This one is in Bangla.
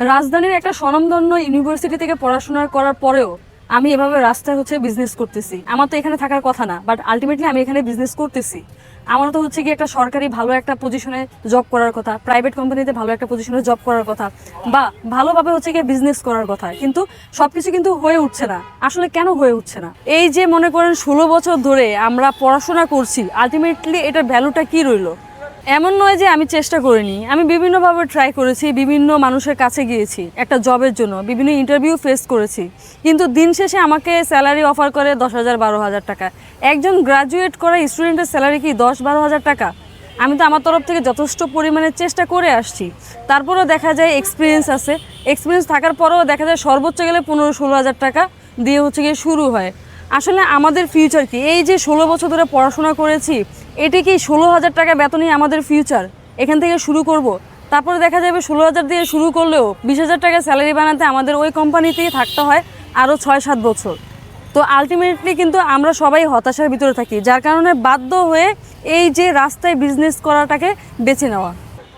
রাজধানীর একটা স্বনামধন্য ইউনিভার্সিটি থেকে পড়াশোনা করার পরেও আমি এভাবে রাস্তায় বিজনেস করতেছি। আমার তো এখানে থাকার কথা না, বাট আলটিমেটলি আমি এখানে বিজনেস করতেছি। আমার তো কি একটা সরকারি ভালো একটা পজিশনে জব করার কথা, প্রাইভেট কোম্পানিতে ভালো একটা পজিশনে জব করার কথা, বা ভালোভাবে কি বিজনেস করার কথা, কিন্তু সবকিছু কিন্তু হয়ে উঠছে না। আসলে কেন হয়ে উঠছে না? এই যে মনে করেন 16 বছর ধরে আমরা পড়াশোনা করছি, আলটিমেটলি এটার ভ্যালুটা কি রইলো? এমন নয় যে আমি চেষ্টা করিনি, আমি বিভিন্নভাবে ট্রাই করেছি, বিভিন্ন মানুষের কাছে গিয়েছি একটা জবের জন্য, বিভিন্ন ইন্টারভিউ ফেস করেছি, কিন্তু দিন শেষে আমাকে স্যালারি অফার করে 10,000 12,000 টাকা। একজন গ্রাজুয়েট করা স্টুডেন্টের স্যালারি কি 10-12,000 টাকা? আমি তো আমার তরফ থেকে যথেষ্ট পরিমাণে চেষ্টা করে আসছি, তারপরেও দেখা যায় এক্সপিরিয়েন্স আছে, এক্সপিরিয়েন্স থাকার পরেও দেখা যায় সর্বোচ্চ গেলে 15-16,000 টাকা দিয়ে গিয়ে শুরু হয়। আসলে আমাদের ফিউচার কি? এই যে 16 বছর ধরে পড়াশোনা করেছি, এটি কি 16,000 টাকা বেতনই আমাদের ফিউচার? এখান থেকে শুরু করব, তারপরে দেখা যাবে 16,000 দিয়ে শুরু করলেও 20,000 টাকা স্যালারি বানাতে আমাদের ওই কোম্পানিতেই থাকতে হয় আরও 6-7 বছর। তো আলটিমেটলি কিন্তু আমরা সবাই হতাশার ভিতরে থাকি, যার কারণে বাধ্য হয়ে এই যে রাস্তায় বিজনেস করাটাকে বেছে নেওয়া।